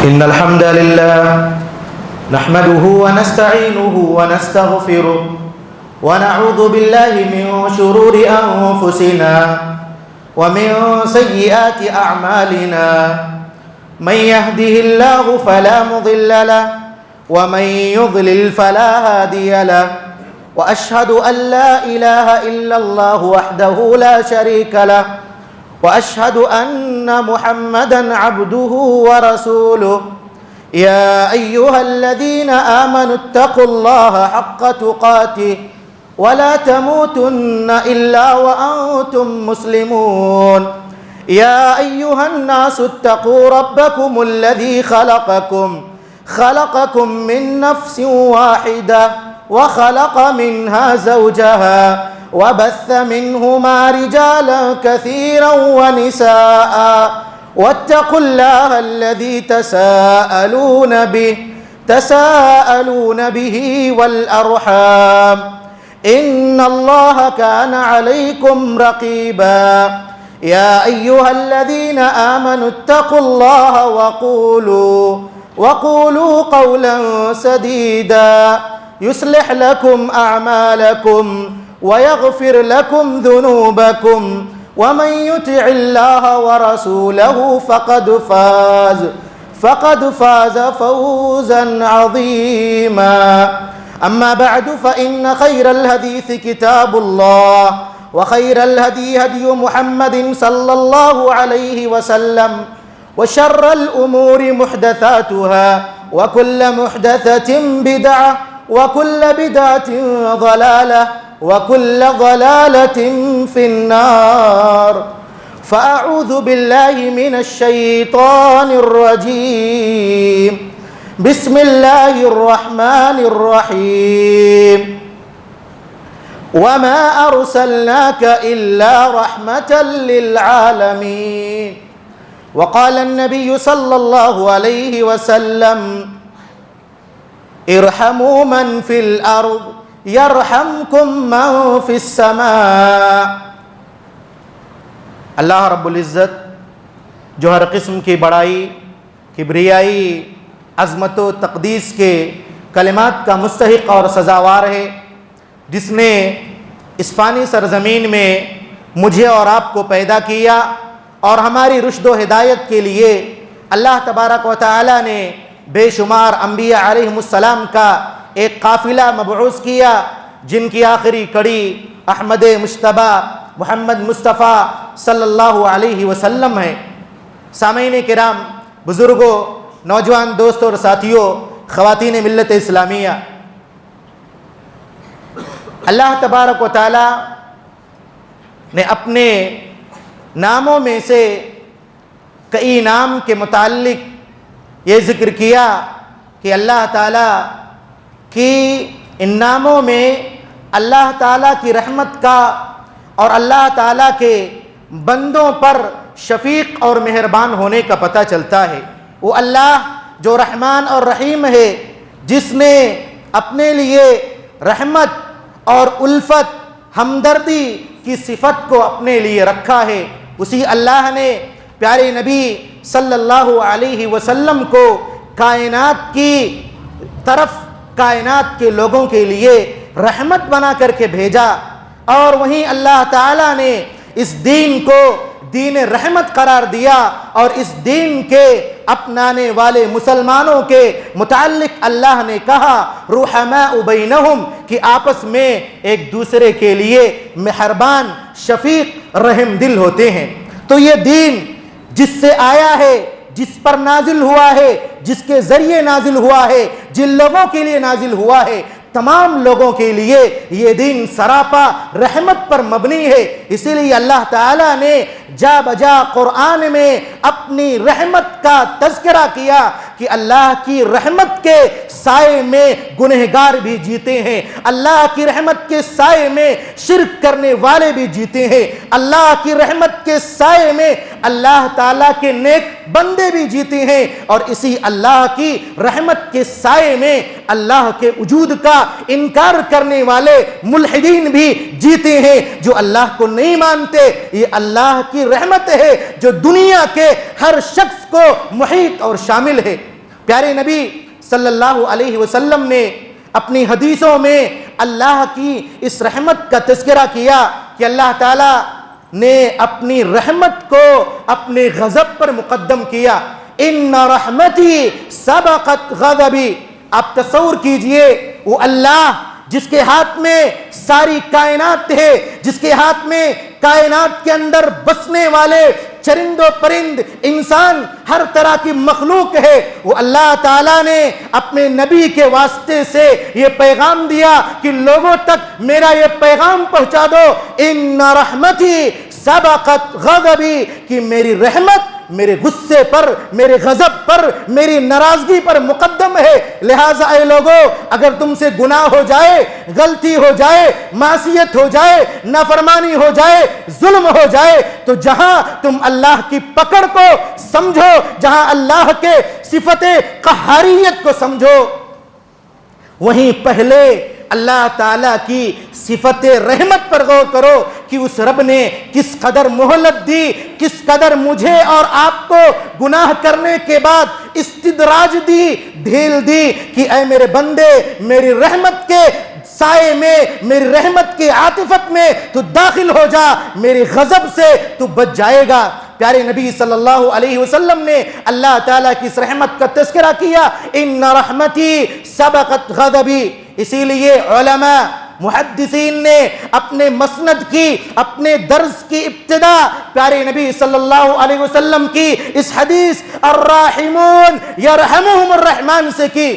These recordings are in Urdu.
إن الحمد لله نحمده ونستعينه ونستغفره ونعوذ بالله من شرور أنفسنا ومن سيئات أعمالنا من يهده الله فلا مضل له ومن يضلل فلا هادي له وأشهد أن لا إله إلا الله وحده لا شريك له وأشهد أن محمدًا عبده ورسوله يا أيها الذين آمنوا اتقوا الله حق تقاته ولا تموتن إلا وأنتم مسلمون يا أيها الناس اتقوا ربكم الذي خلقكم من نفس واحدة وخلق منها زوجها وبث منهما رجالا كثيرا ونساء واتقوا الله الذي تساءلون به والأرحام إن الله كان عليكم رقيبا يا أيها الذين آمنوا اتقوا الله وقولوا قولا سديدا يصلح لكم أعمالكم ويغفر لكم ذنوبكم ومن يطع الله ورسوله فقد فاز فوزا عظيما أما بعد فإن خير الحديث كتاب الله وخير الهدي هدي محمد صلى الله عليه وسلم وشر الأمور محدثاتها وكل محدثة بدعة وكل بدعة ضلالة وكل ضلالة في النار فأعوذ بالله من الشيطان الرجيم بسم الله الرحمن الرحيم وما أرسلناك إلا رحمة للعالمين وقال النبي صلى الله عليه وسلم ارحموا من في الأرض یرحمکم من فی السماء۔ اللہ رب العزت جو ہر قسم کی بڑائی، کبریائی، عظمت و تقدیس کے کلمات کا مستحق اور سزاوار ہے، جس نے اس فانی سرزمین میں مجھے اور آپ کو پیدا کیا اور ہماری رشد و ہدایت کے لیے اللہ تبارک و تعالی نے بے شمار انبیاء علیہم السلام کا ایک قافلہ مبعوث کیا، جن کی آخری کڑی احمد مجتبی محمد مصطفیٰ صلی اللہ علیہ وسلم ہے۔ سامعین کرام، بزرگوں، نوجوان دوستوں اور ساتھیوں، خواتین ملت اسلامیہ، اللہ تبارک و تعالی نے اپنے ناموں میں سے کئی نام کے متعلق یہ ذکر کیا کہ اللہ تعالی کہ ان ناموں میں اللہ تعالیٰ کی رحمت کا اور اللہ تعالیٰ کے بندوں پر شفیق اور مہربان ہونے کا پتہ چلتا ہے۔ وہ اللہ جو رحمان اور رحیم ہے، جس نے اپنے لیے رحمت اور الفت، ہمدردی کی صفت کو اپنے لیے رکھا ہے، اسی اللہ نے پیارے نبی صلی اللہ علیہ وسلم کو کائنات کی طرف، کائنات کے لوگوں کے لیے رحمت بنا کر کے بھیجا، اور وہیں اللہ تعالیٰ نے اس دین کو دین رحمت قرار دیا، اور اس دین کے اپنانے والے مسلمانوں کے متعلق اللہ نے کہا رحماء بینہم، کہ آپس میں ایک دوسرے کے لیے مہربان، شفیق، رحم دل ہوتے ہیں۔ تو یہ دین جس سے آیا ہے، جس پر نازل ہوا ہے، جس کے ذریعے نازل ہوا ہے، جن لوگوں کے لیے نازل ہوا ہے، تمام لوگوں کے لیے یہ دین سراپا رحمت پر مبنی ہے۔ اسی لیے اللہ تعالیٰ نے جا بجا قرآن میں اپنی رحمت کا تذکرہ کیا کہ اللہ کی رحمت کے سائے میں گنہگار بھی جیتے ہیں، اللہ کی رحمت کے سائے میں شرک کرنے والے بھی جیتے ہیں، اللہ کی رحمت کے سائے میں اللہ تعالیٰ کے نیک بندے بھی جیتے ہیں، اور اسی اللہ کی رحمت کے سائے میں اللہ کے وجود کا انکار کرنے والے ملحدین بھی جیتے ہیں، جو اللہ کو نہیں مانتے۔ یہ اللہ کی رحمت ہے جو دنیا کے ہر شخص کو محیط اور شامل ہے۔ پیارے نبی صلی اللہ علیہ وسلم نے اپنی حدیثوں میں اللہ کی اس رحمت کا تذکرہ کیا کہ اللہ تعالیٰ نے اپنی رحمت کو اپنے غضب پر مقدم کیا. ان رحمتی سبقت غضبی. آپ تصور کیجئے وہ اللہ جس کے ہاتھ میں ساری کائنات ہے، جس کے ہاتھ میں کائنات کے اندر بسنے والے چرند و پرند، انسان، ہر طرح کی مخلوق ہے، وہ اللہ تعالیٰ نے اپنے نبی کے واسطے سے یہ پیغام دیا کہ لوگوں تک میرا یہ پیغام پہنچا دو، ان رحمتی سبقت غضبی، کہ میری رحمت میرے غصے پر، میرے غضب پر، میری ناراضگی پر مقدم ہے. لہٰذا اے لوگو، اگر تم سے گناہ ہو جائے، غلطی ہو جائے، معصیت ہو جائے، نافرمانی ہو جائے، ظلم ہو جائے، تو جہاں تم اللہ کی پکڑ کو سمجھو، جہاں اللہ کے صفت قہاریت کو سمجھو، وہیں پہلے اللہ تعالیٰ کی صفت رحمت پر غور کرو کہ اس رب نے کس قدر مہلت دی، کس قدر مجھے اور آپ کو گناہ کرنے کے بعد استدراج دی، ڈھیل دی کہ اے میرے بندے، میری رحمت کے سائے میں، میری رحمت کی عاطفت میں تو داخل ہو جا، میرے غضب سے تو بچ جائے گا. پیارے نبی صلی اللہ علیہ وسلم نے اللہ تعالیٰ کی اس رحمت کا تذکرہ کیا، ان رحمتی سبقت غضبی. اسی لیے علماء محدثین نے اپنے مسند کی، اپنے درس کی ابتدا پیارے نبی صلی اللہ علیہ وسلم کی اس حدیث الراحمون یرحمہم الرحمن سے کی،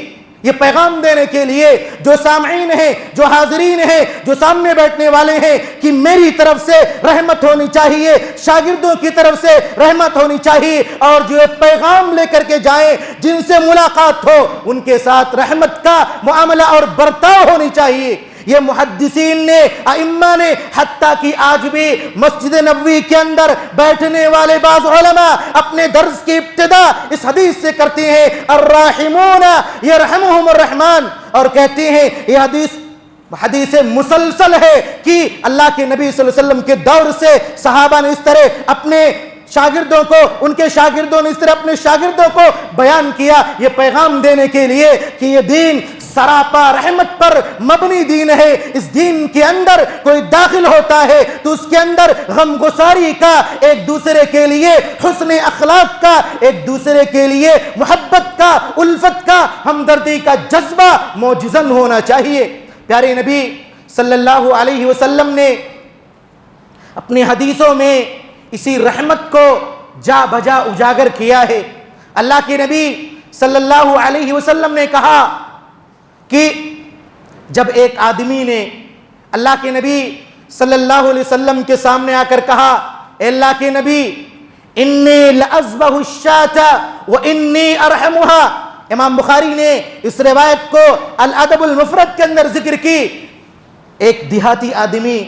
یہ پیغام دینے کے لیے جو سامعین ہیں، جو حاضرین ہیں، جو سامنے بیٹھنے والے ہیں، کہ میری طرف سے رحمت ہونی چاہیے، شاگردوں کی طرف سے رحمت ہونی چاہیے، اور جو پیغام لے کر کے جائیں، جن سے ملاقات ہو ان کے ساتھ رحمت کا معاملہ اور برتاؤ ہونی چاہیے. یہ محدثین نے، ائمہ نے، حتیٰ کہ آج بھی مسجد نبوی کے اندر بیٹھنے والے بعض علماء اپنے درس کی ابتدا اس حدیث سے کرتے ہیں الراحمون یرحمہم الرحمن، اور کہتے ہیں یہ حدیث مسلسل ہے کہ اللہ کے نبی صلی اللہ علیہ وسلم کے دور سے صحابہ نے اس طرح اپنے شاگردوں کو، ان کے شاگردوں نے اس طرح اپنے شاگردوں کو بیان کیا، یہ پیغام دینے کے لیے کہ یہ دین سراپا رحمت پر مبنی دین ہے. اس دین کے اندر کوئی داخل ہوتا ہے تو اس کے اندر غم گساری کا، ایک دوسرے کے لیے حسن اخلاق کا، ایک دوسرے کے لیے محبت کا، الفت کا، ہمدردی کا جذبہ موجزن ہونا چاہیے. پیارے نبی صلی اللہ علیہ وسلم نے اپنی حدیثوں میں اسی رحمت کو جا بجا اجاگر کیا ہے. اللہ کے نبی صلی اللہ علیہ وسلم نے کہا کہ جب ایک آدمی نے اللہ کے نبی صلی اللہ علیہ وسلم کے سامنے آ کر کہا، اے اللہ کے نبی، انی لأذبح الشاة وانی ارحمها. امام بخاری نے اس روایت کو الادب المفرد کے اندر ذکر کی. ایک دیہاتی آدمی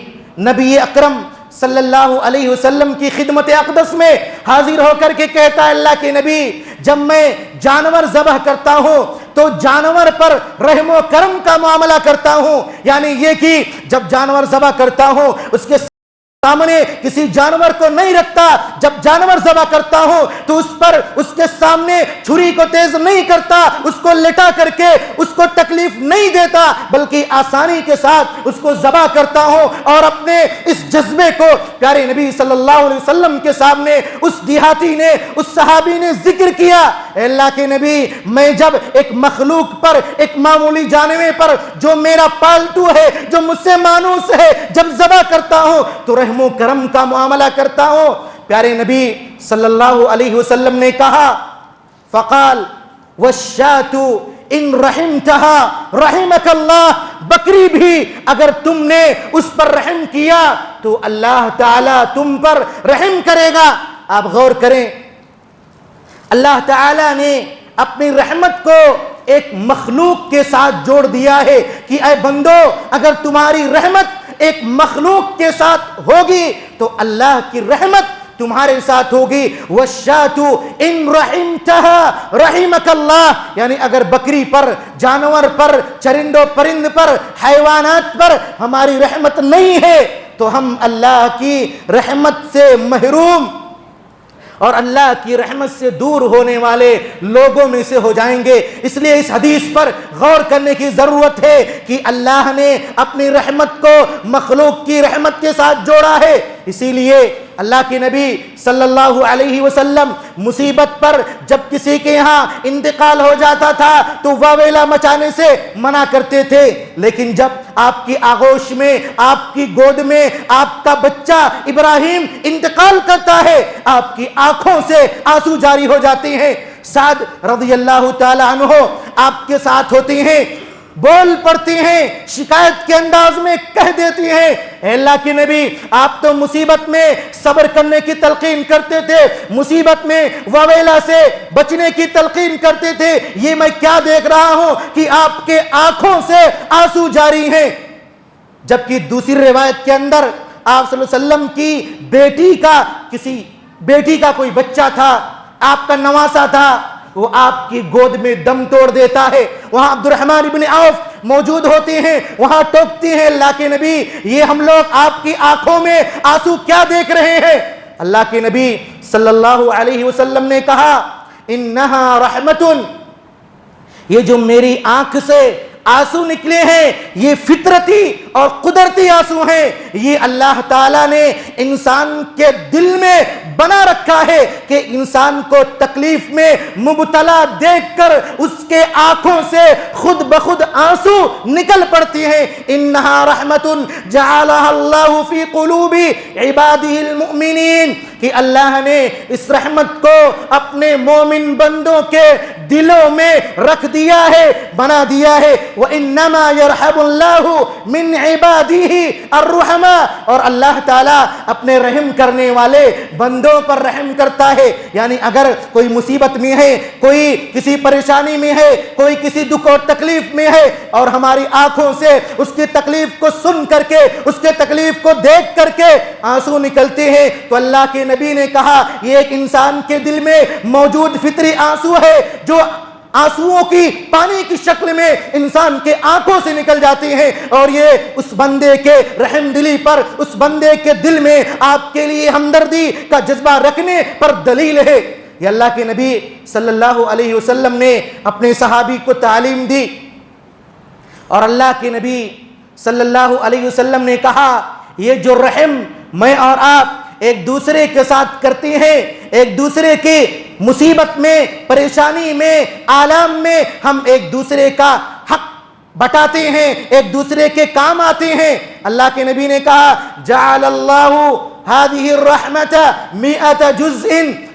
نبی اکرم صلی اللہ علیہ وسلم کی خدمت اقدس میں حاضر ہو کر کے کہتا ہے، اللہ کے نبی، جب میں جانور ذبح کرتا ہوں تو جانور پر رحم و کرم کا معاملہ کرتا ہوں، یعنی یہ کہ جب جانور ذبح کرتا ہوں اس کے سامنے کسی جانور کو نہیں رکھتا، جب جانور ذبح کرتا ہوں تو اس پر، اس کے سامنے چھری کو تیز نہیں کرتا، اس کو لٹا کر کے اس کو تکلیف نہیں دیتا، بلکہ آسانی کے ساتھ اس کو ذبح کرتا ہوں. اور اپنے اس جذبے کو پیارے نبی صلی اللہ علیہ وسلم کے سامنے اس دیہاتی نے، اس صحابی نے ذکر کیا، اے اللہ کے نبی، میں جب ایک مخلوق پر، ایک معمولی جانور پر جو میرا پالتو ہے، جو مجھ سے مانوس ہے، جب ذبح کرتا ہوں تو رحم و کرم کا معاملہ کرتا ہوں. پیارے نبی صلی اللہ علیہ وسلم نے کہا، فقال والشاة ان رحمتها رحمك اللہ، بکری بھی اگر تم نے اس پر رحم کیا تو اللہ تعالی تم پر رحم کرے گا. آپ غور کریں، اللہ تعالی نے اپنی رحمت کو ایک مخلوق کے ساتھ جوڑ دیا ہے کہ اے بندو، اگر تمہاری رحمت ایک مخلوق کے ساتھ ہوگی تو اللہ کی رحمت تمہارے ساتھ ہوگی. وَالشَّاةُ إِن رَحِمْتَهَا رَحِمَكَ اللَّهُ، یعنی اگر بکری پر، جانور پر، چرند و پرند پر، حیوانات پر ہماری رحمت نہیں ہے تو ہم اللہ کی رحمت سے محروم اور اللہ کی رحمت سے دور ہونے والے لوگوں میں سے ہو جائیں گے۔ اس لیے اس حدیث پر غور کرنے کی ضرورت ہے کہ اللہ نے اپنی رحمت کو مخلوق کی رحمت کے ساتھ جوڑا ہے۔ اسی لیے اللہ کے نبی صلی اللہ علیہ وسلم مصیبت پر جب کسی کے یہاں انتقال ہو جاتا تھا تو واویلا مچانے سے منع کرتے تھے، لیکن جب آپ کی آغوش میں، آپ کی گود میں آپ کا بچہ ابراہیم انتقال کرتا ہے، آپ کی آنکھوں سے آنسو جاری ہو جاتے ہیں۔ سعد رضی اللہ تعالی عنہ آپ کے ساتھ ہوتے ہیں، بول پڑتی ہیں، شکایت کے انداز میں کہہ دیتی ہیں، اے اللہ کے نبی آپ تو مصیبت میں صبر کرنے کی تلقین کرتے تھے، مصیبت میں واویلا سے بچنے کی تلقین کرتے تھے، یہ میں کیا دیکھ رہا ہوں کہ آپ کے آنکھوں سے آنسو جاری ہیں۔ جبکہ دوسری روایت کے اندر آپ صلی اللہ علیہ وسلم کی بیٹی کا کوئی بچہ تھا، آپ کا نواسا تھا، وہ آپ کی گود میں دم توڑ دیتا ہے۔ وہاں عبد الرحمن ابن عوف موجود ہوتے ہیں، وہاں ٹوکتی ہیں، اللہ کے نبی یہ ہم لوگ آپ کی آنکھوں میں آنسو کیا دیکھ رہے ہیں؟ اللہ کے نبی صلی اللہ علیہ وسلم نے کہا انہا رحمت، یہ جو میری آنکھ سے آنسو نکلے ہیں یہ فطرتی اور قدرتی آنسو ہیں، یہ اللہ تعالیٰ نے انسان کے دل میں بنا رکھا ہے کہ انسان کو تکلیف میں مبتلا دیکھ کر اس کے آنکھوں سے خود بخود آنسو نکل پڑتی ہیں۔ انہا رحمت جعلها اللہ فی قلوب عبادہ المؤمنین، کہ اللہ نے اس رحمت کو اپنے مومن بندوں کے دلوں میں رکھ دیا ہے، بنا دیا ہے۔ وَإِنَّمَا يَرْحَمُ اللَّهُ مِنْ عِبَادِهِ الرُّحَمَاء، اور اللہ تعالیٰ اپنے رحم کرنے والے بندوں پر رحم کرتا ہے۔ یعنی اگر کوئی مصیبت میں ہے، کوئی کسی پریشانی میں ہے، کوئی کسی دکھ اور تکلیف میں ہے، اور ہماری آنکھوں سے اس کی تکلیف کو سن کر کے، اس کے تکلیف کو دیکھ کر کے آنسو نکلتے ہیں، تو اللہ کے نبی نے کہا یہ ایک انسان کے دل میں موجود فطری آنسو ہے جو آنسوؤں کی پانی کی شکل میں انسان کے آنکھوں سے نکل جاتی ہیں، اور یہ اس بندے کے رحم دلی پر، اس بندے کے دل میں آپ کے لیے ہمدردی کا جذبہ رکھنے پر دلیل ہے۔ یہ اللہ کے نبی صلی اللہ علیہ وسلم نے اپنے صحابی کو تعلیم دی، اور اللہ کے نبی صلی اللہ علیہ وسلم نے کہا یہ جو رحم میں اور آپ ایک دوسرے کے ساتھ کرتے ہیں، ایک دوسرے کی مصیبت میں، پریشانی میں، آلام میں ہم ایک دوسرے کا حق بٹاتے ہیں، ایک دوسرے کے کام آتے ہیں۔ اللہ کے نبی نے کہا جعل اللہ هذه الرحمة 100 جزء،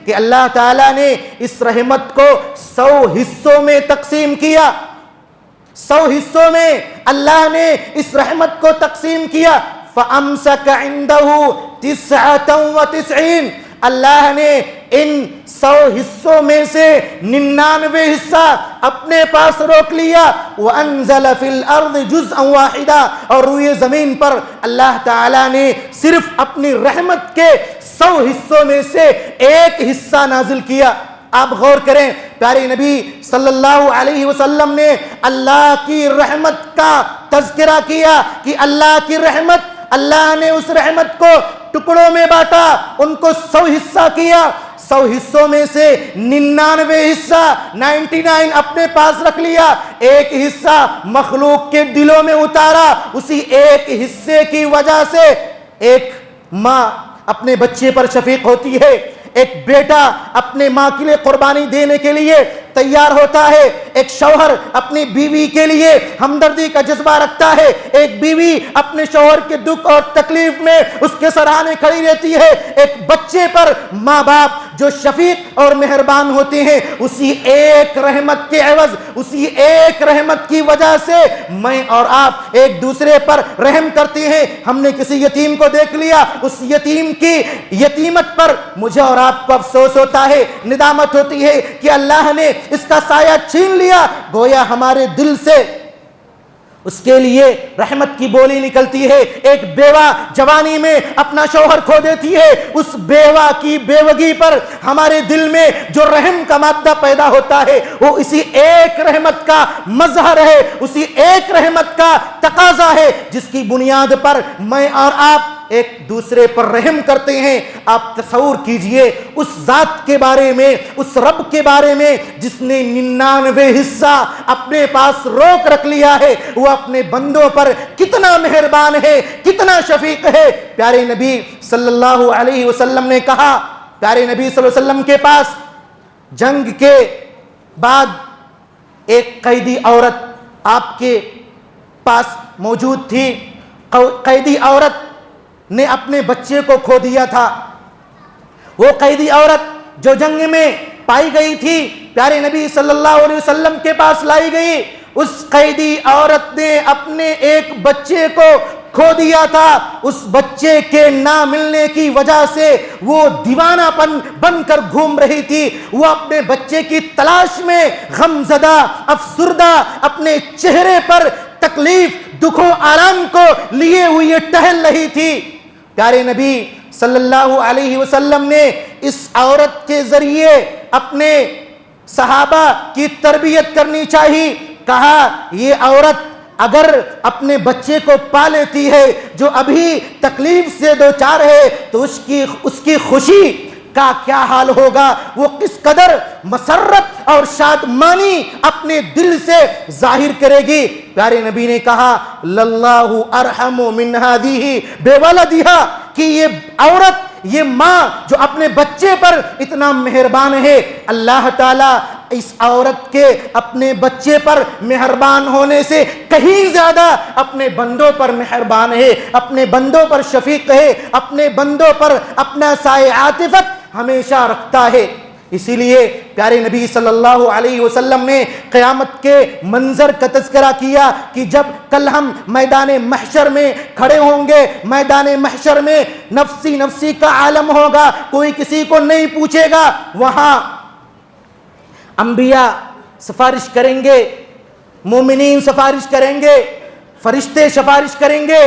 کہ اللہ تعالیٰ نے اس رحمت کو 100 حصوں میں تقسیم کیا، 100 حصوں میں اللہ نے اس رحمت کو تقسیم کیا۔ فَأَمْسَكَ عِنْدَهُ 99، اللہ نے ان 100 حصوں میں سے 99 حصہ اپنے پاس روک لیا۔ وَأَنزَلَ فِي الْأَرْضِ جُزْءًا وَاحِدًا، اور روئے زمین پر اللہ تعالیٰ نے صرف اپنی رحمت کے 100 حصوں میں سے ایک حصہ نازل کیا۔ آپ غور کریں، پیارے نبی صلی اللہ علیہ وسلم نے اللہ کی رحمت کا تذکرہ کیا کہ اللہ کی رحمت، اللہ نے اس رحمت کو ٹکڑوں میں بانٹا، ان کو 100 حصہ کیا، 100 حصوں میں سے 99 حصہ 99 اپنے پاس رکھ لیا، ایک حصہ مخلوق کے دلوں میں اتارا۔ اسی ایک حصے کی وجہ سے ایک ماں اپنے بچے پر شفیق ہوتی ہے، ایک بیٹا اپنے ماں کے لیے قربانی دینے کے لیے تیار ہوتا ہے، ایک شوہر اپنی بیوی کے لیے ہمدردی کا جذبہ رکھتا ہے، ایک بیوی اپنے شوہر کے دکھ اور تکلیف میں اس کے سراہنے کھڑی رہتی ہے، ایک بچے پر ماں باپ جو شفیق اور مہربان ہوتے ہیں۔ اسی ایک رحمت کے عوض، اسی ایک رحمت کی وجہ سے میں اور آپ ایک دوسرے پر رحم کرتے ہیں۔ ہم نے کسی یتیم کو دیکھ لیا، اس یتیم کی یتیمت پر مجھے اور آپ کو افسوس ہوتا ہے، ندامت ہوتی ہے کہ اللہ نے اس کا سایہ چھین لیا، گویا ہمارے دل سے اس کے لیے رحمت کی بولی نکلتی ہے۔ ایک بیوہ جوانی میں اپنا شوہر کھو دیتی ہے، اس بیوہ کی بیوگی پر ہمارے دل میں جو رحم کا مادہ پیدا ہوتا ہے وہ اسی ایک رحمت کا مظہر ہے، اسی ایک رحمت کا تقاضا ہے جس کی بنیاد پر میں اور آپ ایک دوسرے پر رحم کرتے ہیں. آپ تصور کیجئے اس ذات کے بارے میں, اس رب کے بارے میں جس نے 99 حصہ اپنے پاس روک رکھ لیا ہے, وہ اپنے بندوں پر کتنا مہربان ہے, کتنا شفیق ہے. پیارے نبی صلی اللہ علیہ وسلم نے کہا, پیارے نبی صلی اللہ علیہ وسلم کے پاس جنگ کے بعد ایک قیدی عورت آپ کے پاس موجود تھی. قیدی عورت نے اپنے بچے کو کھو دیا تھا. وہ قیدی عورت جو جنگ میں پائی گئی تھی, پیارے نبی صلی اللہ علیہ وسلم کے پاس لائی گئی. اس قیدی عورت نے اپنے ایک بچے کو کھو دیا تھا. اس بچے کے نہ ملنے کی وجہ سے وہ دیوانہ پن بن کر گھوم رہی تھی. وہ اپنے بچے کی تلاش میں غم زدہ, افسردہ, اپنے چہرے پر تکلیف, دکھوں, آرام کو لیے ہوئے ٹہل رہی تھی. پیارے نبی صلی اللہ علیہ وسلم نے اس عورت کے ذریعے اپنے صحابہ کی تربیت کرنی چاہیے. کہا یہ عورت اگر اپنے بچے کو پا لیتی ہے جو ابھی تکلیف سے دوچار ہے تو اس کی خوشی کا کیا حال ہوگا, وہ کس قدر مسرت اور شادمانی اپنے دل سے ظاہر کرے گی. پیارے نبی نے کہا للہ ارحم من ہذہ بولدہا, کہ یہ عورت, یہ ماں جو اپنے بچے پر اتنا مہربان ہے, اللہ تعالیٰ اس عورت کے اپنے بچے پر مہربان ہونے سے کہیں زیادہ اپنے بندوں پر مہربان ہے, اپنے بندوں پر شفیق ہے, اپنے بندوں پر اپنا سائے عاطفت ہمیشہ رکھتا ہے. اسی لیے پیارے نبی صلی اللہ علیہ وسلم نے قیامت کے منظر کا تذکرہ کیا کہ جب کل ہم میدان محشر میں کھڑے ہوں گے, میدان محشر میں نفسی نفسی کا عالم ہوگا, کوئی کسی کو نہیں پوچھے گا. وہاں انبیاء سفارش کریں گے, مومنین سفارش کریں گے, فرشتے سفارش کریں گے,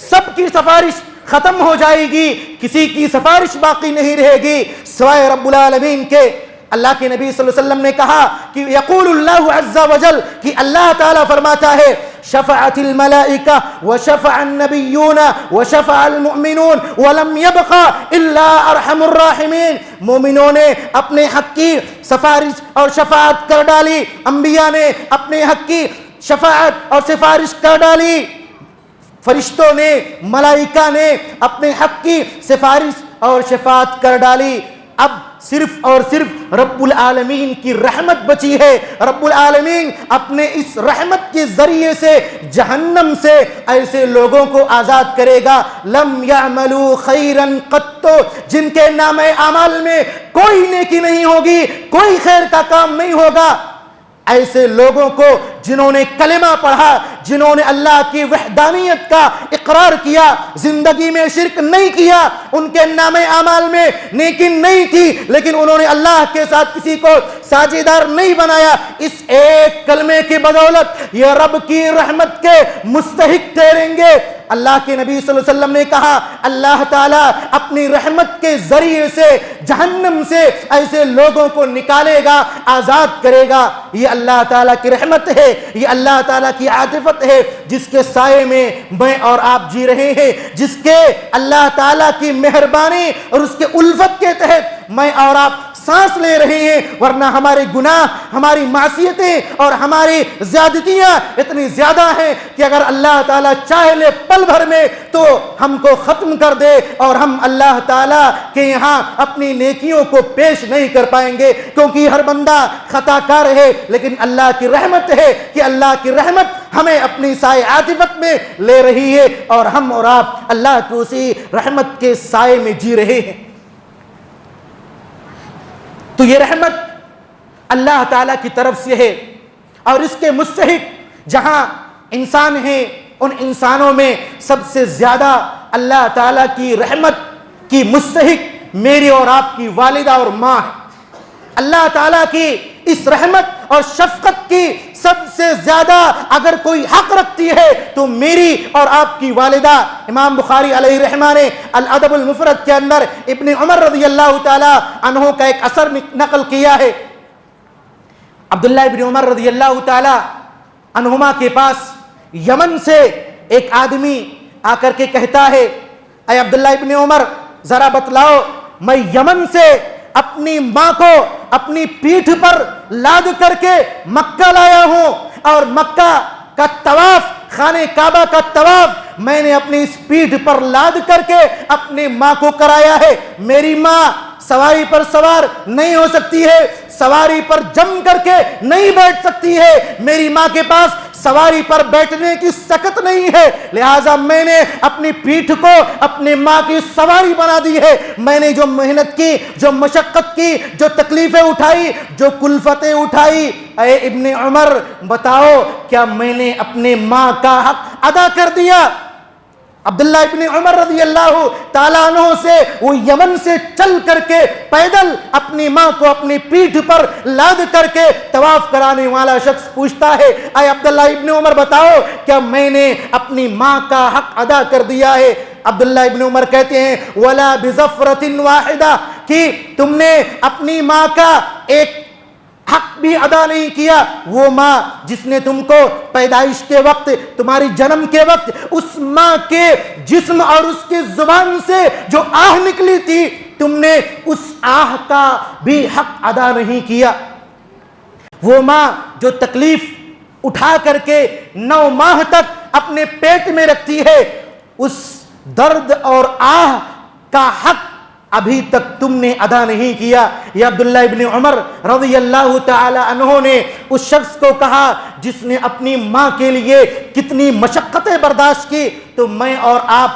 سب کی سفارش ختم ہو جائے گی, کسی کی سفارش باقی نہیں رہے گی سوائے رب العالمین کے. اللہ کے نبی صلی اللہ علیہ وسلم نے کہا کہ یقول اللہ عز وجل, کہ اللہ تعالیٰ فرماتا ہے شفعت الملائکہ وشفع النبیون وشفع المؤمنون ولم يبق الا ارحم الراحمین. مومنوں نے اپنے حق کی سفارش اور شفاعت کر ڈالی, انبیاء نے اپنے حق کی شفاعت اور سفارش کر ڈالی, فرشتوں نے, ملائکہ نے اپنے حق کی سفارش اور شفاعت کر ڈالی. اب صرف اور صرف رب العالمین کی رحمت بچی ہے. رب العالمین اپنے اس رحمت کے ذریعے سے جہنم سے ایسے لوگوں کو آزاد کرے گا لم یعملوا خیرا قط, جن کے نام اعمال میں کوئی نیکی نہیں ہوگی, کوئی خیر کا کام نہیں ہوگا. ایسے لوگوں کو جنہوں نے کلمہ پڑھا, جنہوں نے اللہ کی وحدانیت کا اقرار کیا, زندگی میں شرک نہیں کیا, ان کے نام اعمال میں نیکی نہیں تھی, لیکن انہوں نے اللہ کے ساتھ کسی کو ساجیدار نہیں بنایا, اس ایک کلمے کی بدولت یہ رب کی رحمت کے مستحق ٹھہریں گے. اللہ کے نبی صلی اللہ علیہ وسلم نے کہا اللہ تعالیٰ اپنی رحمت کے ذریعے سے جہنم سے ایسے لوگوں کو نکالے گا, آزاد کرے گا. یہ اللہ تعالیٰ کی رحمت ہے, یہ اللہ تعالیٰ کی عاطفت ہے جس کے سائے میں اور آپ جی رہے ہیں, جس کے اللہ تعالیٰ کی مہربانی اور اس کے الفت کے تحت میں اور آپ سانس لے رہے ہیں. ورنہ ہمارے گناہ, ہماری معصیتیں اور ہماری زیادتیاں اتنی زیادہ ہیں کہ اگر اللہ تعالیٰ چاہے لے پل بھر میں تو ہم کو ختم کر دے اور ہم اللہ تعالیٰ کے یہاں اپنی نیکیوں کو پیش نہیں کر پائیں گے, کیونکہ ہر بندہ خطا کار ہے. لیکن اللہ کی رحمت ہے کہ اللہ کی رحمت ہمیں اپنی سائے عاطفت میں لے رہی ہے اور ہم اور آپ اللہ کی اسی رحمت کے سائے میں جی رہے ہیں. تو یہ رحمت اللہ تعالیٰ کی طرف سے ہے اور اس کے مستحق جہاں انسان ہیں ان انسانوں میں سب سے زیادہ اللہ تعالیٰ کی رحمت کی مستحق میری اور آپ کی والدہ اور ماں ہے. اللہ تعالیٰ کی اس رحمت اور شفقت کی سب سے زیادہ اگر کوئی حق رکھتی ہے تو میری اور آپ کی والدہ. امام بخاری علیہ رحمہ نے الادب المفرد کے اندر ابن عمر رضی اللہ تعالی عنہ کا ایک اثر نقل کیا ہے. عبداللہ ابن عمر رضی اللہ تعالی عنہما کے پاس یمن سے ایک آدمی آ کر کے کہتا ہے اے عبداللہ ابن عمر ذرا بتلاؤ، میں یمن سے اپنی ماں کو اپنی پیٹھ پر لاد کر کے مکہ لایا ہوں، اور مکہ کا طواف، خانہ کعبہ کا طواف میں نے اپنی اس پیٹھ پر لاد کر کے اپنی ماں کو کرایا ہے۔ میری ماں سواری پر سوار نہیں ہو سکتی ہے، سواری پر جم کر کے نہیں بیٹھ سکتی ہے، میری ماں کے پاس سواری پر بیٹھنے کی سکت نہیں ہے، لہٰذا میں نے اپنی پیٹھ کو اپنی ماں کی سواری بنا دی ہے۔ میں نے جو محنت کی، جو مشقت کی، جو تکلیفیں اٹھائی، جو کلفتیں اٹھائی، اے ابن عمر بتاؤ کیا میں نے اپنے ماں کا حق ادا کر دیا؟ عبداللہ ابن عمر رضی اللہ تعالیٰ عنہ سے وہ یمن سے چل کر کے پیدل اپنی ماں کو اپنی پیٹھ پر لاد کر کے طواف کرانے والا شخص پوچھتا ہے، اے عبداللہ ابن عمر بتاؤ کیا میں نے اپنی ماں کا حق ادا کر دیا ہے؟ عبداللہ ابن عمر کہتے ہیں وَلَا بِظَفْرَةٍ وَاحِدَةٍ، کہ تم نے اپنی ماں کا ایک حق بھی ادا نہیں کیا۔ وہ ماں جس نے تم کو پیدائش کے وقت، تمہاری جنم کے وقت، اس ماں کے جسم اور اس کے زبان سے جو آہ نکلی تھی، تم نے اس آہ کا بھی حق ادا نہیں کیا۔ وہ ماں جو تکلیف اٹھا کر کے 9 ماہ تک اپنے پیٹ میں رکھتی ہے، اس درد اور آہ کا حق ابھی تک تم نے ادا نہیں کیا۔ یہ عبداللہ ابن عمر رضی اللہ تعالی عنہ نے اس شخص کو کہا جس نے اپنی ماں کے لیے کتنی مشقتیں برداشت کی، تو میں اور آپ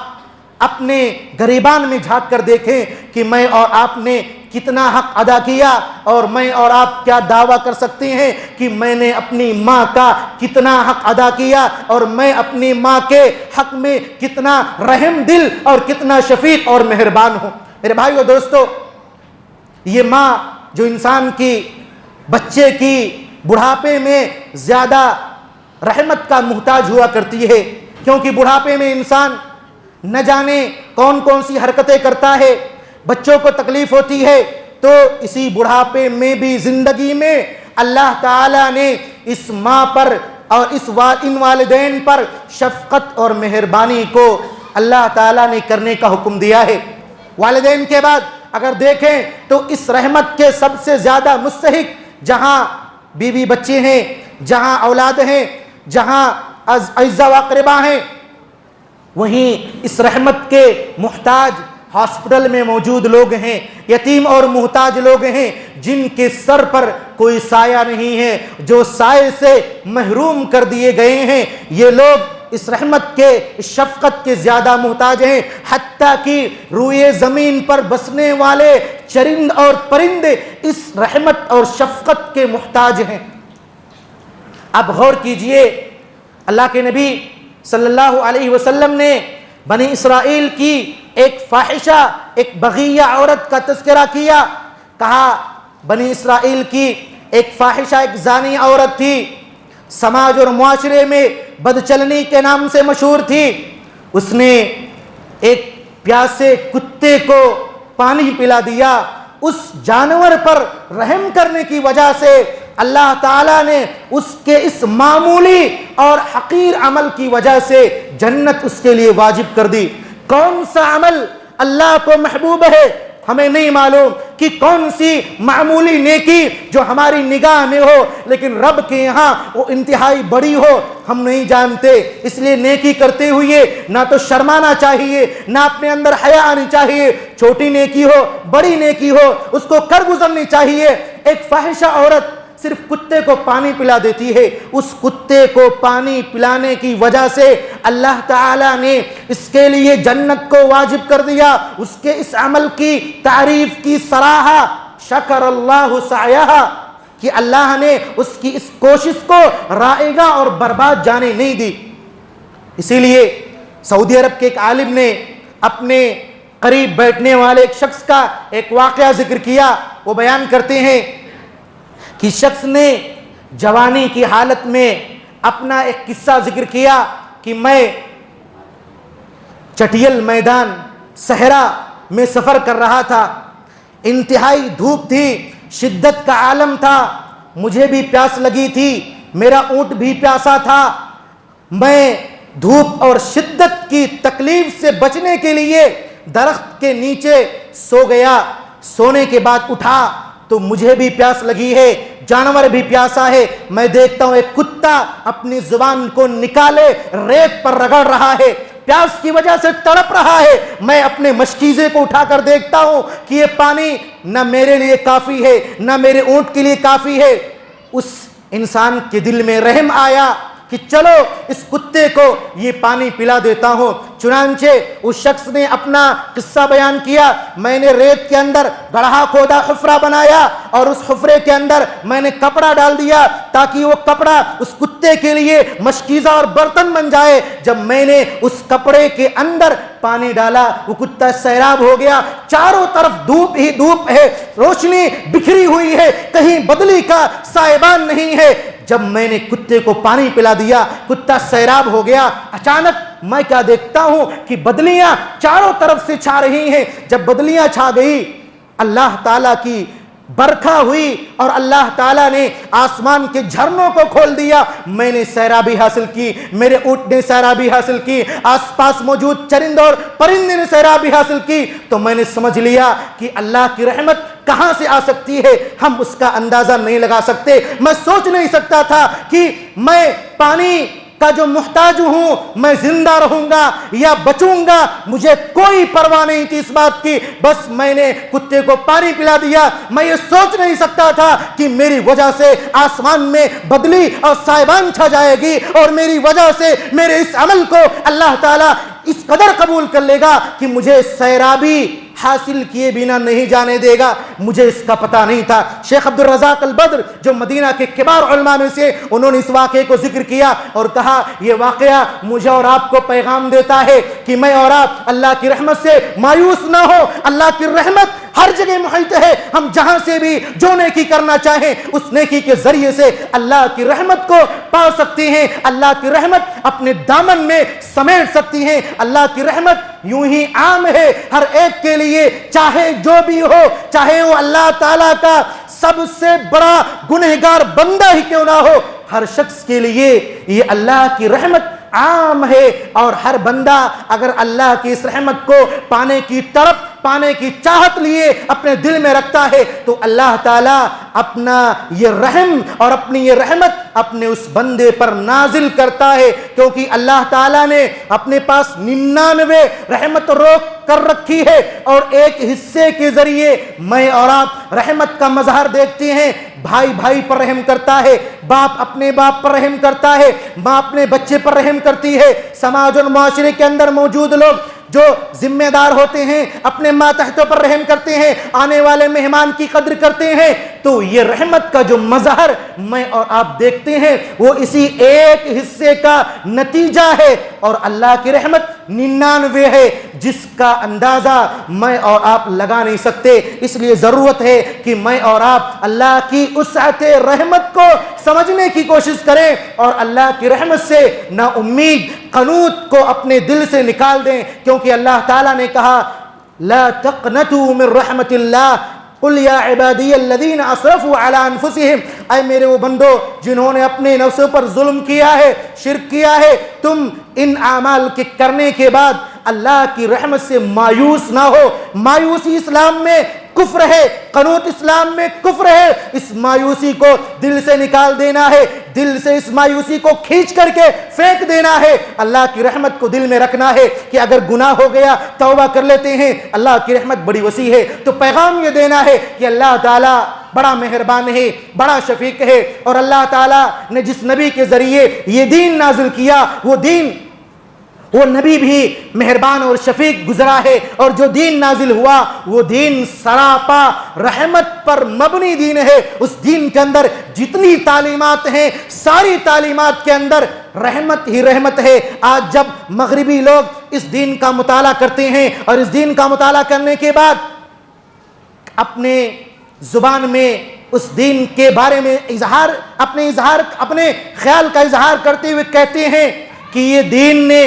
اپنے گریبان میں جھانک کر دیکھیں کہ میں اور آپ نے کتنا حق ادا کیا، اور میں اور آپ کیا دعویٰ کر سکتے ہیں کہ میں نے اپنی ماں کا کتنا حق ادا کیا، اور میں اپنی ماں کے حق میں کتنا رحم دل اور کتنا شفیق اور مہربان ہوں۔ میرے بھائیو دوستو، یہ ماں جو انسان کی، بچے کی بڑھاپے میں زیادہ رحمت کا محتاج ہوا کرتی ہے، کیونکہ بڑھاپے میں انسان نہ جانے کون کون سی حرکتیں کرتا ہے، بچوں کو تکلیف ہوتی ہے، تو اسی بڑھاپے میں بھی زندگی میں اللہ تعالیٰ نے اس ماں پر اور ان والدین پر شفقت اور مہربانی کو اللہ تعالیٰ نے کرنے کا حکم دیا ہے۔ والدین کے بعد اگر دیکھیں تو اس رحمت کے سب سے زیادہ مستحق جہاں بیوی بچے ہیں، جہاں اولاد ہیں، جہاں اعزاء و اقرباء ہیں، وہیں اس رحمت کے محتاج ہاسپٹل میں موجود لوگ ہیں، یتیم اور محتاج لوگ ہیں جن کے سر پر کوئی سایہ نہیں ہے، جو سائے سے محروم کر دیے گئے ہیں۔ یہ لوگ اس رحمت کے، اس شفقت کے زیادہ محتاج ہیں، حتیٰ کہ روئے زمین پر بسنے والے چرند اور پرندے اس رحمت اور شفقت کے محتاج ہیں۔ اب غور کیجئے، اللہ کے نبی صلی اللہ علیہ وسلم نے بنی اسرائیل کی ایک فاحشہ، ایک بغیہ عورت کا تذکرہ کیا، کہا بنی اسرائیل کی ایک فاحشہ، ایک زانی عورت تھی، سماج اور معاشرے میں بدچلنی کے نام سے مشہور تھی۔ اس نے ایک پیاسے کتے کو پانی پلا دیا۔ اس جانور پر رحم کرنے کی وجہ سے اللہ تعالیٰ نے اس کے اس معمولی اور حقیر عمل کی وجہ سے جنت اس کے لیے واجب کر دی۔ کون سا عمل اللہ کو محبوب ہے ہمیں نہیں معلوم، کہ کون سی معمولی نیکی جو ہماری نگاہ میں ہو لیکن رب کے یہاں وہ انتہائی بڑی ہو، ہم نہیں جانتے۔ اس لیے نیکی کرتے ہوئے نہ تو شرمانا چاہیے، نہ اپنے اندر حیا آنی چاہیے، چھوٹی نیکی ہو بڑی نیکی ہو اس کو کر گزرنی چاہیے۔ ایک فاحشہ عورت صرف کتے کو پانی پلا دیتی ہے، اس کتے کو پانی پلانے کی وجہ سے اللہ تعالیٰ نے اس کے لیے جنت کو واجب کر دیا۔ اس کے اس عمل کی تعریف کی سراہا شکر اللہ سعیہا، کہ اللہ نے اس کی اس کوشش کو رائگاں اور برباد جانے نہیں دی۔ اسی لیے سعودی عرب کے ایک عالم نے اپنے قریب بیٹھنے والے ایک شخص کا ایک واقعہ ذکر کیا۔ وہ بیان کرتے ہیں کہ شخص نے جوانی کی حالت میں اپنا ایک قصہ ذکر کیا کہ میں چٹیل میدان صحرا میں سفر کر رہا تھا، انتہائی دھوپ تھی، شدت کا عالم تھا، مجھے بھی پیاس لگی تھی، میرا اونٹ بھی پیاسا تھا، میں دھوپ اور شدت کی تکلیف سے بچنے کے لیے درخت کے نیچے سو گیا. سونے کے بعد اٹھا تو مجھے بھی پیاس لگی ہے, جانور بھی پیاسا ہے. میں دیکھتا ہوں ایک کتا اپنی زبان کو نکالے ریت پر رگڑ رہا ہے, پیاس کی وجہ سے تڑپ رہا ہے. میں اپنے مشکیزے کو اٹھا کر دیکھتا ہوں کہ یہ پانی نہ میرے لیے کافی ہے نہ میرے اونٹ کے لیے کافی ہے. اس انسان کے دل میں رحم آیا کہ چلو اس کتے کو یہ پانی پلا دیتا ہوں. چنانچہ اس شخص نے اپنا قصہ بیان کیا, میں نے ریت کے اندر گڑھا کھودا, حفرہ بنایا اور اس حفرے کے اندر میں نے کپڑا ڈال دیا تاکہ وہ کپڑا اس کتے کے لیے مشکیزہ اور برتن بن جائے. جب میں نے اس کپڑے کے اندر پانی ڈالا وہ کتا سیراب ہو گیا. چاروں طرف دھوپ ہی دھوپ ہے, روشنی بکھری ہوئی ہے, کہیں بدلی کا سائبان نہیں ہے. جب میں نے کتے کو پانی پلا دیا کتا سیراب ہو گیا. اچانک میں کیا دیکھتا ہوں کہ بدلیاں چاروں طرف سے چھا رہی ہیں. جب بدلیاں چھا گئی اللہ تعالیٰ کی برکھا ہوئی اور اللہ تعالیٰ نے آسمان کے جھرنوں کو کھول دیا. میں نے سیرابی حاصل کی, میرے اونٹ نے سیرابی حاصل کی, آس پاس موجود چرند اور پرندے نے سیرابی حاصل کی. تو میں نے سمجھ لیا کہ اللہ کی رحمت کہاں سے آ سکتی ہے, ہم اس کا اندازہ نہیں لگا سکتے. میں سوچ نہیں سکتا تھا کہ میں پانی کا جو محتاج ہوں میں زندہ رہوں گا یا بچوں گا. مجھے کوئی پرواہ نہیں تھی اس بات کی, بس میں نے کتے کو پانی پلا دیا. میں یہ سوچ نہیں سکتا تھا کہ میری وجہ سے آسمان میں بدلی اور سائبان چھا جائے گی اور میری وجہ سے میرے اس عمل کو اللہ تعالیٰ اس قدر قبول کر لے گا کہ مجھے سیرابی حاصل کیے بنا نہیں جانے دے گا. مجھے اس کا پتہ نہیں تھا. شیخ عبد الرزاق البدر جو مدینہ کے کبار علماء میں سے, انہوں نے اس واقعے کو ذکر کیا اور کہا یہ واقعہ مجھے اور آپ کو پیغام دیتا ہے کہ میں اور آپ اللہ کی رحمت سے مایوس نہ ہو. اللہ کی رحمت ہر جگہ محیط ہے. ہم جہاں سے بھی جو نیکی کرنا چاہیں اس نیکی کے ذریعے سے اللہ کی رحمت کو پا سکتے ہیں. اللہ کی رحمت اپنے دامن میں سمیٹ سکتی ہیں. اللہ کی رحمت یوں ہی عام ہے ہر ایک کے لیے, چاہے جو بھی ہو, چاہے وہ اللہ تعالیٰ کا سب سے بڑا گنہگار بندہ ہی کیوں نہ ہو. ہر شخص کے لیے یہ اللہ کی رحمت عام ہے اور ہر بندہ اگر اللہ کی اس رحمت کو پانے کی تڑپ, پانے کی چاہت لیے اپنے دل میں رکھتا ہے تو اللہ تعالیٰ اپنا یہ رحم اور اپنی یہ رحمت اپنے اس بندے پر نازل کرتا ہے. کیونکہ اللہ تعالیٰ نے اپنے پاس 99 رحمت روک کر رکھی ہے اور ایک حصے کے ذریعے میں اور آپ رحمت کا مظہر دیکھتے ہیں. بھائی بھائی پر رحم کرتا ہے, باپ اپنے باپ پر رحم کرتا ہے, ماں اپنے بچے پر رحم کرتی ہے. سماج اور معاشرے کے اندر موجود لوگ جو ذمہ دار ہوتے ہیں اپنے ماتحتوں پر رحم کرتے ہیں, آنے والے مہمان کی قدر کرتے ہیں. تو یہ رحمت کا جو مظہر میں اور آپ دیکھتے ہیں وہ اسی ایک حصے کا نتیجہ ہے اور اللہ کی رحمت 99 ہے جس کا اندازہ میں اور آپ لگا نہیں سکتے. اس لیے ضرورت ہے کہ میں اور آپ اللہ کی وسعت رحمت کو سمجھنے کی کوشش کریں اور اللہ کی رحمت سے نا امید قنوط کو اپنے دل سے نکال دیں. کیونکہ اللہ تعالیٰ نے کہا لا تقنطوا من رحمت اللہ قل یا عبادی الذین اسرفوا علی انفسہم, اے میرے وہ بندو جنہوں نے اپنے نفسوں پر ظلم کیا ہے, شرک کیا ہے, تم ان اعمال کے کرنے کے بعد اللہ کی رحمت سے مایوس نہ ہو. مایوسی اسلام میں کفر ہے, قنوط اسلام میں کفر ہے. اس مایوسی کو دل سے نکال دینا ہے, دل سے اس مایوسی کو کھینچ کر کے پھینک دینا ہے. اللہ کی رحمت کو دل میں رکھنا ہے کہ اگر گناہ ہو گیا توبہ کر لیتے ہیں, اللہ کی رحمت بڑی وسیع ہے. تو پیغام یہ دینا ہے کہ اللہ تعالیٰ بڑا مہربان ہے, بڑا شفیق ہے اور اللہ تعالیٰ نے جس نبی کے ذریعے یہ دین نازل کیا وہ نبی بھی مہربان اور شفیق گزرا ہے اور جو دین نازل ہوا وہ دین سراپا رحمت پر مبنی دین ہے. اس دین کے اندر جتنی تعلیمات ہیں ساری تعلیمات کے اندر رحمت ہی رحمت ہے. آج جب مغربی لوگ اس دین کا مطالعہ کرتے ہیں اور اس دین کا مطالعہ کرنے کے بعد اپنے زبان میں اس دین کے بارے میں اپنے خیال کا اظہار کرتے ہوئے کہتے ہیں کہ یہ دین نے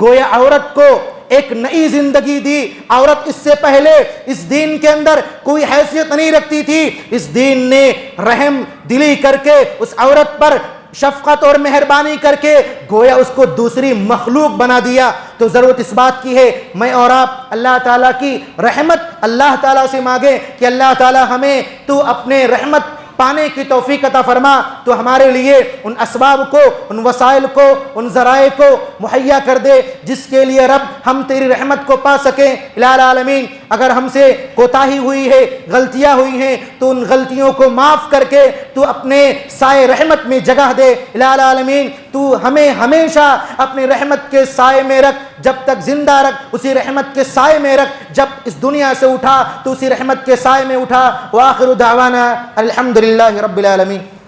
گویا عورت کو ایک نئی زندگی دی. عورت اس سے پہلے اس دین کے اندر کوئی حیثیت نہیں رکھتی تھی. اس دین نے رحم دلی کر کے اس عورت پر شفقت اور مہربانی کر کے گویا اس کو دوسری مخلوق بنا دیا. تو ضرورت اس بات کی ہے میں اور آپ اللہ تعالیٰ کی رحمت اللہ تعالیٰ سے مانگیں کہ اللہ تعالیٰ ہمیں تو اپنے رحمت پانے کی توفیق عطا فرما. تو ہمارے لیے ان اسباب کو، ان وسائل کو، ان ذرائع کو مہیا کر دے جس کے لیے رب ہم تیری رحمت کو پا سکیں. الہ العالمین اگر ہم سے کوتاہی ہوئی ہے، غلطیاں ہوئی ہیں، تو ان غلطیوں کو معاف کر کے تو اپنے سائے رحمت میں جگہ دے. الہ العالمین تو ہمیں ہمیشہ اپنی رحمت کے سائے میں رکھ، جب تک زندہ رکھ اسی رحمت کے سائے میں رکھ، جب اس دنیا سے اٹھا تو اسی رحمت کے سائے میں اٹھا. وآخر دعوانا الحمدللہ رب العالمین.